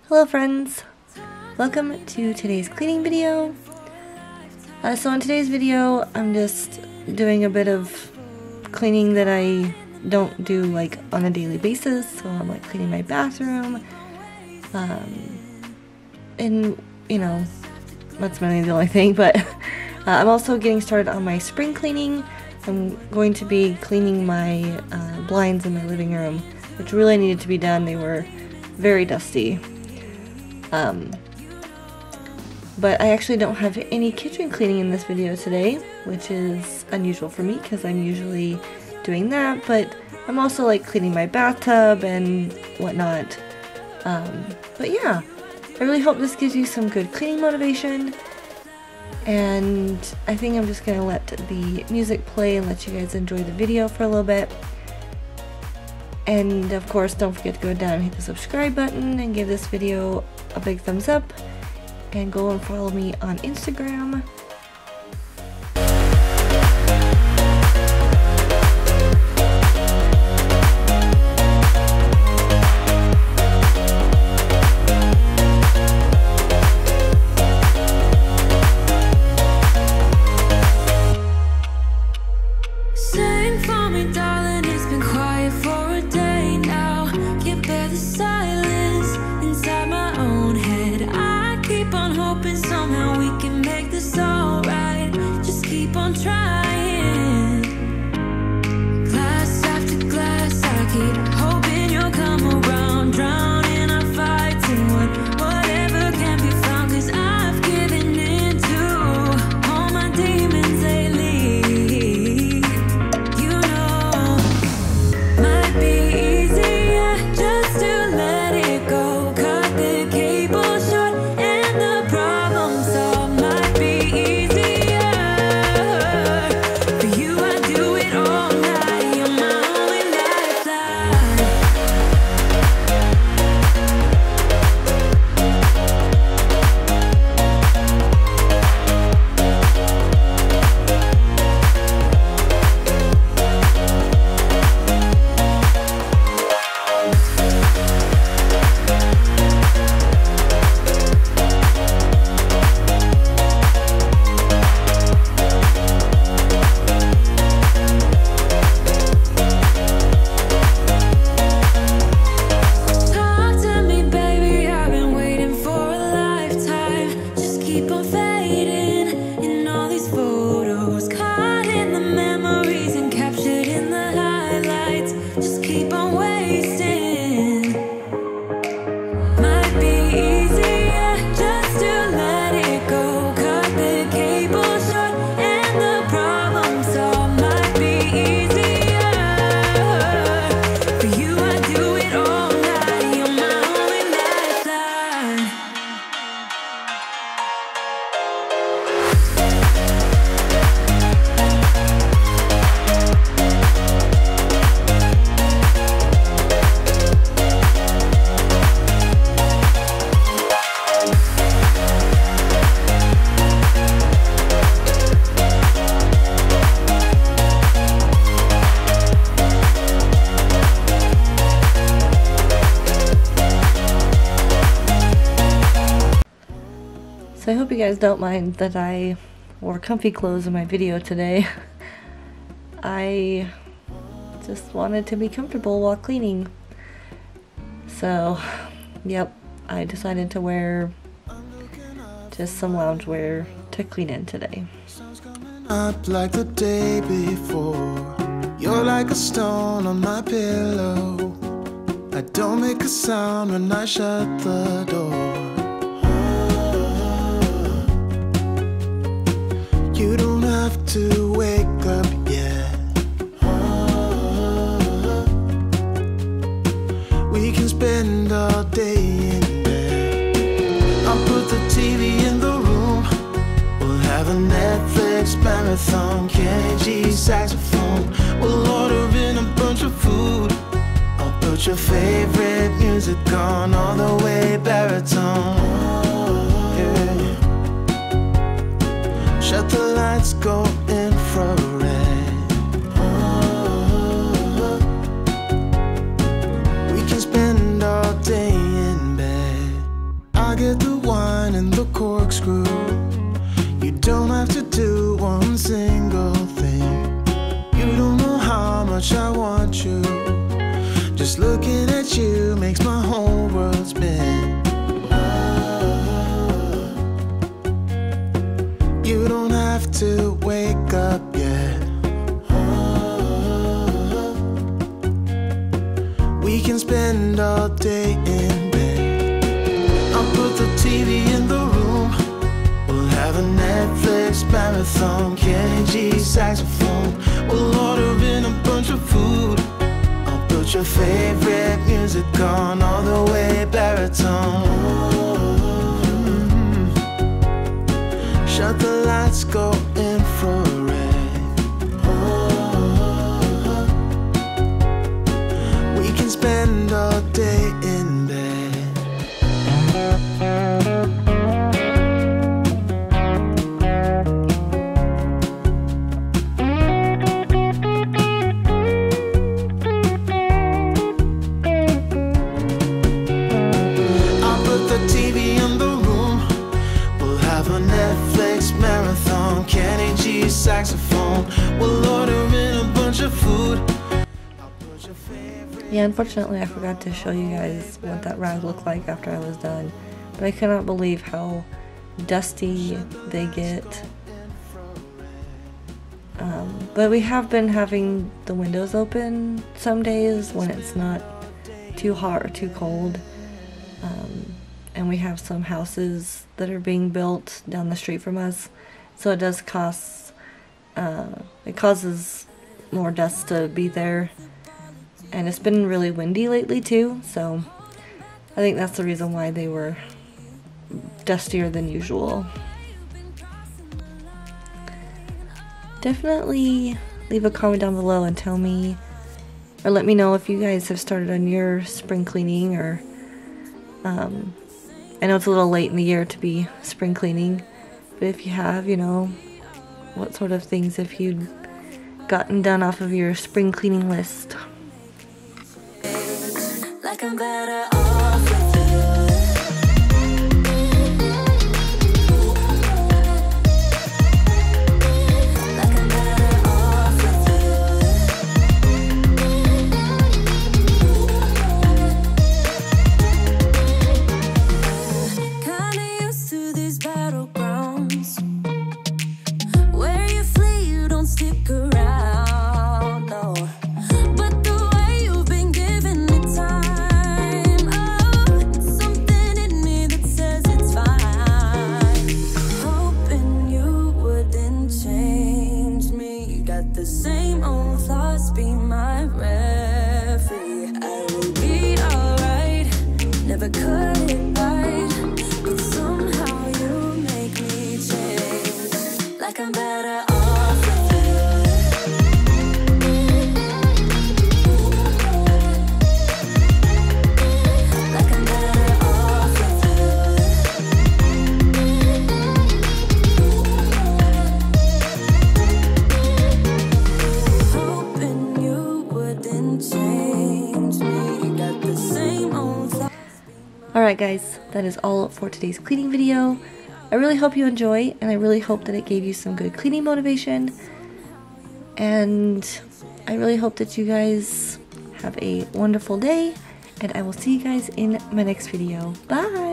Hello friends! Welcome to today's cleaning video. So in today's video I'm just doing a bit of cleaning that I don't do like on a daily basis. So I'm like cleaning my bathroom, and you know, that's mainly the only thing, but I'm also getting started on my spring cleaning. I'm going to be cleaning my blinds in my living room, which really needed to be done. They were very dusty. But I actually don't have any kitchen cleaning in this video today, which is unusual for me because I'm usually doing that, but I'm also like cleaning my bathtub and whatnot. But yeah, I really hope this gives you some good cleaning motivation, and I think I'm just gonna let the music play and let you guys enjoy the video for a little bit. And of course, don't forget to go down and hit the subscribe button and give this video a big thumbs up, and go and follow me on Instagram. Sing for me, darling, it's been quiet for a day now. Can't bear the silence inside my own head. I keep on hoping somehow we can make this alright. Just keep on trying. Glass after glass, I keep hoping you'll come around. Drowning our fights in whatever can be found. 'Cause I've given in to all my demons lately. So I hope you guys don't mind that I wore comfy clothes in my video today. I just wanted to be comfortable while cleaning. So, yep, I decided to wear just some loungewear to clean in today. Up like the day before, you're like a stone on my pillow. I don't make a sound when I shut the door. You don't have to wake up yet. We can spend all day in bed. I'll put the TV in the room. We'll have a Netflix marathon. Kenny G saxophone. We'll order in a bunch of food. I'll put your favorite music on, all the way baritone. Shut the lights, go infrared. We can spend all day in bed. I get the wine and the corkscrew. You don't have to do one single thing. You don't know how much I want you. Just looking at you makes my whole world spin. You don't have to wake up yet. We can spend all day in bed. I'll put the TV in the room. We'll have a Netflix marathon, Kenny G saxophone. We'll order in a bunch of food. I'll put your favorite music on, all the way baritone. Shut the lights, go infrared. We can spend all day in bed. I'll put the TV in the room. We'll have a Netflix marathon, Kenny G saxophone. We'll order in a bunch of food. Yeah, unfortunately I forgot to show you guys what that rag looked like after I was done. But I cannot believe how dusty they get. But we have been having the windows open some days when it's not too hot or too cold. And we have some houses that are being built down the street from us. So it does cost, it causes more dust to be there. And it's been really windy lately too, so I think that's the reason why they were dustier than usual. Definitely leave a comment down below and tell me, or let me know if you guys have started on your spring cleaning, or I know it's a little late in the year to be spring cleaning, but if you have, you know, what sort of things have you gotten done off of your spring cleaning list? Like I'm better off with you. Like I'm better off with you. Kinda used to these battlegrounds where you flee, you don't stick around, no. The same old thoughts be my referee. I will be alright, never cut it right, but somehow you make me change. Like I'm better off with you. Like I'm better off with you. Alright guys, that is all for today's cleaning video. I really hope you enjoy, and I really hope that it gave you some good cleaning motivation. And I really hope that you guys have a wonderful day, and I will see you guys in my next video. Bye!